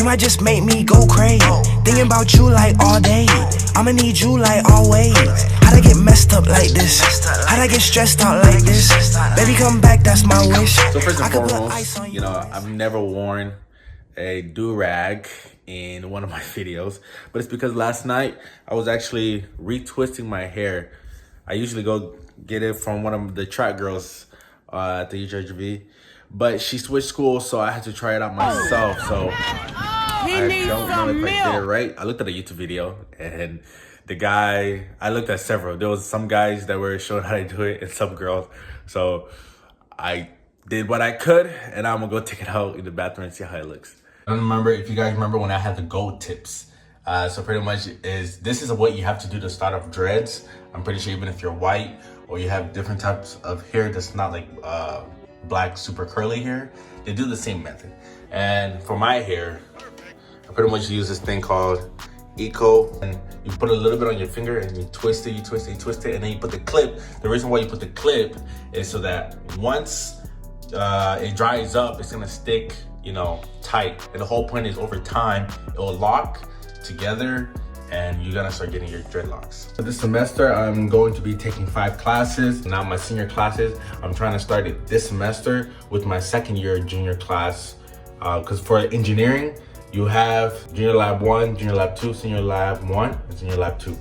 You might just make me go crazy. Thinking about you like all day. I'ma need you like always. How'd I get messed up like this? How'd I get stressed out like this? Baby, come back, that's my wish. So first and foremost, you know, I've never worn a do-rag in one of my videos, but it's because last night I was actually retwisting my hair. I usually go get it from one of the track girls at the JodabeniTV, but she switched schools, so I had to try it out myself. So I don't know if I did it right. I looked at a YouTube video, and the guy, I looked at several. There was some guys that were showing how to do it and some girls. So I did what I could, and I'm gonna go take it out in the bathroom and see how it looks. I don't remember if you guys remember when I had the gold tips. So pretty much this is what you have to do to start off dreads. I'm pretty sure even if you're white or you have different types of hair that's not like black super curly hair, they do the same method. And for my hair, I pretty much use this thing called Eco, and you put a little bit on your finger and you twist it, and then you put the clip. The reason why you put the clip is so that once it dries up, it's gonna stick, you know, tight. And the whole point is over time, it will lock together and you're gonna start getting your dreadlocks. So this semester, I'm going to be taking 5 classes. Now my senior classes, I'm trying to start it this semester with my second year junior class. Because for engineering, you have Junior Lab 1, Junior Lab 2, Senior Lab 1, and Senior Lab 2.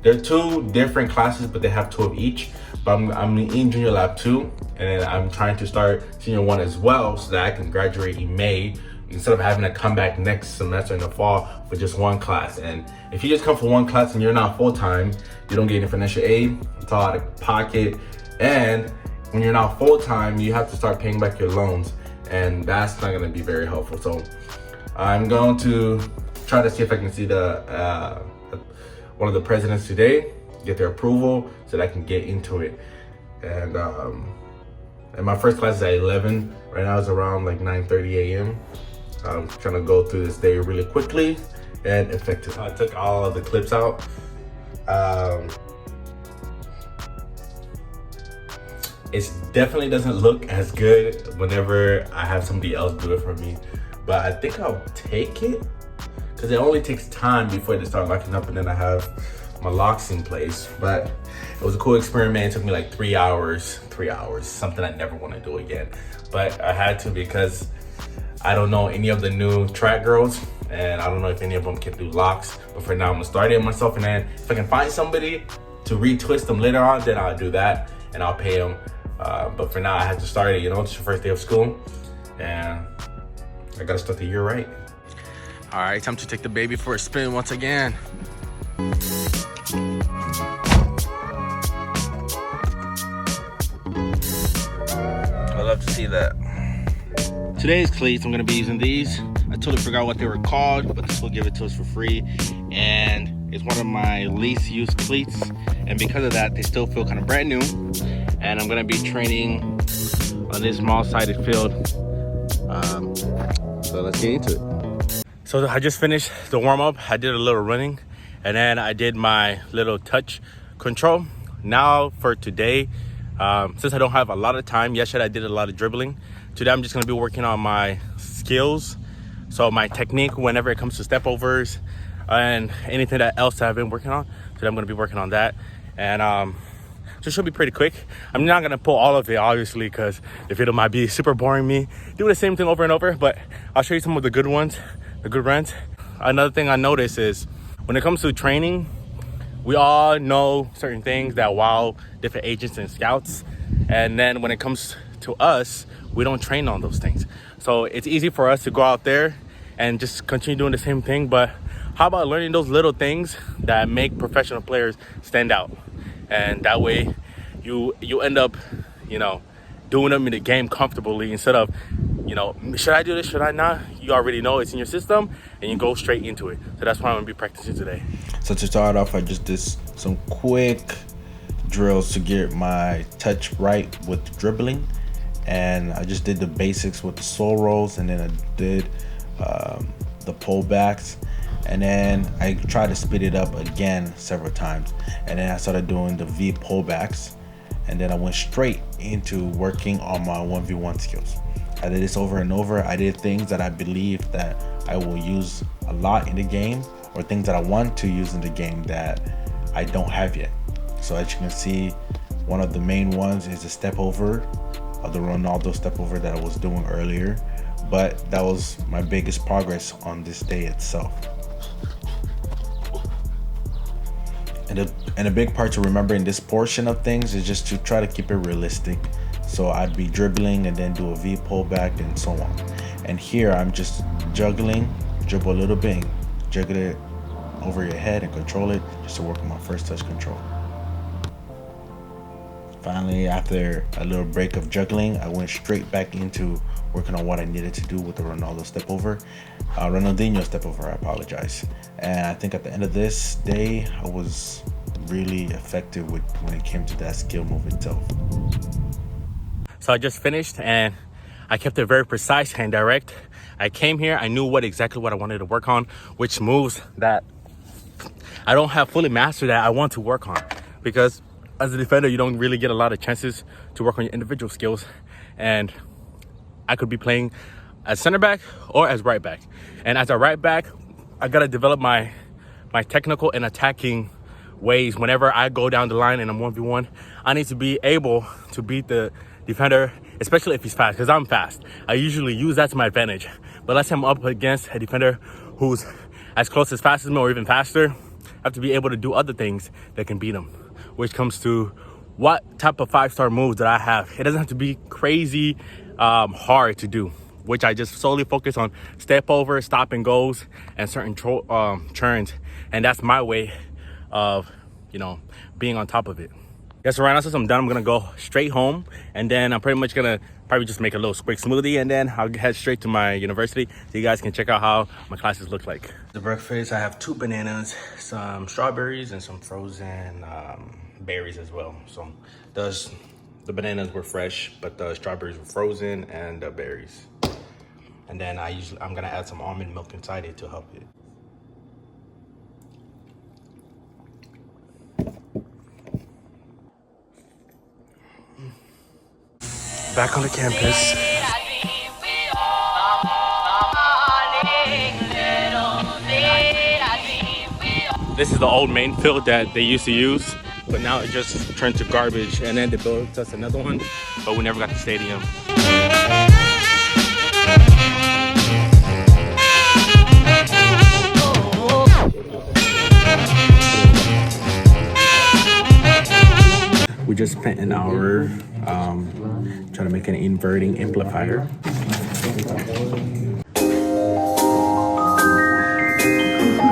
They're 2 different classes, but they have 2 of each. But I'm in Junior Lab 2, and then I'm trying to start Senior 1 as well so that I can graduate in May instead of having to come back next semester in the fall for just 1 class. And if you just come for 1 class and you're not full-time, you don't get any financial aid, it's all out of pocket. And when you're not full-time, you have to start paying back your loans, and that's not gonna be very helpful. So I'm going to try to see if I can see the one of the presidents today, get their approval so that I can get into it. And my first class is at 11. Right now it's around like 9:30 a.m. I'm trying to go through this day really quickly and effective. I took all of the clips out. It definitely doesn't look as good whenever I have somebody else do it for me, but I think I'll take it because it only takes time before they start locking up and then I have my locks in place. But it was a cool experiment. It took me like 3 hours, something I never want to do again. But I had to because I don't know any of the new track girls and I don't know if any of them can do locks. But for now, I'm gonna start it myself, and then if I can find somebody to retwist them later on, then I'll do that and I'll pay them. But for now, I have to start it, you know, it's your first day of school and I gotta start the year right. All right, time to take the baby for a spin once again. I love to see that. Today's cleats, I'm gonna be using these. I totally forgot what they were called, but this will give it to us for free. And it's one of my least used cleats. And because of that, they still feel kind of brand new. And I'm gonna be training on this small-sided field. So let's get into it. So I just finished the warm-up. I did a little running, and then I did my little touch control. Now for today, since I don't have a lot of time, yesterday I did a lot of dribbling. Today I'm just gonna be working on my skills. So my technique whenever it comes to step overs and anything else that I've been working on. Today I'm gonna be working on that. And so it should be pretty quick. I'm not gonna pull all of it, obviously, because the video might be super boring me doing the same thing over and over, but I'll show you some of the good ones, the good runs. Another thing I noticed is when it comes to training, we all know certain things that wow different agents and scouts. And then when it comes to us, we don't train on those things. So it's easy for us to go out there and just continue doing the same thing. But how about learning those little things that make professional players stand out? And that way you end up, you know, doing them in the game comfortably instead of, you know, should I do this, should I not? You already know it's in your system and you go straight into it. So that's what I'm gonna be practicing today. So to start off, I just did some quick drills to get my touch right with dribbling. And I just did the basics with the sole rolls, and then I did the pullbacks. And then I tried to speed it up again several times. And then I started doing the V pullbacks. And then I went straight into working on my 1v1 skills. I did this over and over. I did things that I believe that I will use a lot in the game, or things that I want to use in the game that I don't have yet. So as you can see, one of the main ones is the step over, the Ronaldo step over that I was doing earlier, but that was my biggest progress on this day itself. And a big part to remember in this portion of things is just to try to keep it realistic. So I'd be dribbling and then do a V pullback and so on. And here I'm just juggling, dribble a little bit, and juggle it over your head and control it just to work on my first touch control. Finally, after a little break of juggling, I went straight back into working on what I needed to do with the Ronaldo step over, Ronaldinho step over, I apologize. And I think at the end of this day, I was really effective when it came to that skill move itself. So I just finished and I kept it very precise and direct. I came here, I knew exactly what I wanted to work on, which moves that I don't have fully mastered that I want to work on, because as a defender, you don't really get a lot of chances to work on your individual skills. And I could be playing as center back or as right back. And as a right back, I gotta develop my technical and attacking ways. Whenever I go down the line and I'm 1v1, I need to be able to beat the defender, especially if he's fast, because I'm fast. I usually use that to my advantage. But let's say I'm up against a defender who's as close as fast as me or even faster, I have to be able to do other things that can beat him, which comes to what type of 5-star moves that I have. It doesn't have to be crazy hard to do, which I just solely focus on step over, stop and goes, and certain turns. And that's my way of, being on top of it. Yeah, so right now, since I'm done, I'm gonna go straight home, and then I'm pretty much gonna probably just make a little quick smoothie, and then I'll head straight to my university so you guys can check out how my classes look like. The breakfast, I have 2 bananas, some strawberries, and some frozen berries as well. So the bananas were fresh, but the strawberries were frozen, and the berries. And then I'm gonna add some almond milk inside it to help it. Back on the campus. This is the old main field that they used to use, but now it just turned to garbage, and then they built us another one, but we never got the stadium. We just spent an hour trying to make an inverting amplifier.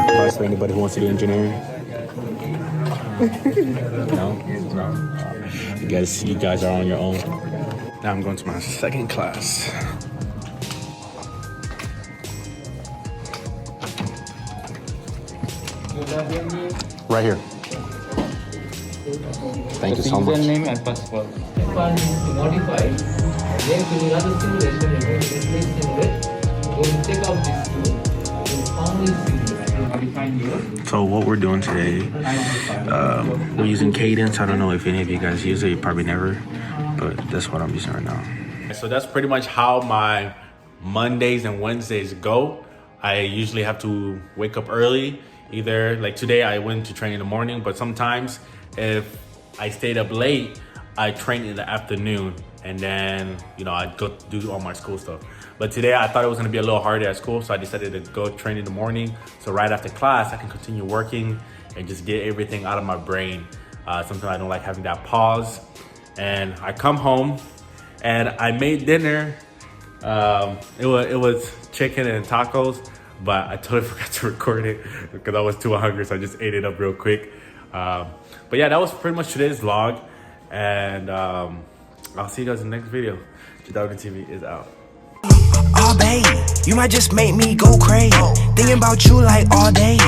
Advice for anybody who wants to do engineering? No? You guys are on your own. Now I'm going to my second class. Right here. Thank you so much. Username and password. Modify. Then you will have a simulation. You will simulate. You will take out this tool. You will only simulate. Modifying your. So what we're doing today, we're using Cadence. I don't know if any of you guys use it. You probably never, but that's what I'm using right now. So that's pretty much how my Mondays and Wednesdays go. I usually have to wake up early. Either like today I went to train in the morning, but sometimes if I stayed up late, I train in the afternoon, and then I'd go do all my school stuff. But today I thought it was gonna be a little harder at school, so I decided to go train in the morning. So right after class, I can continue working and just get everything out of my brain. Sometimes I don't like having that pause. And I come home and I made dinner. It was chicken and tacos, but I totally forgot to record it because I was too hungry, so I just ate it up real quick. But yeah, that was pretty much today's vlog, and I'll see you guys in the next video. JodabeniTV is out. Oh, babe, you might just make me go crazy. Thinking about you like all day.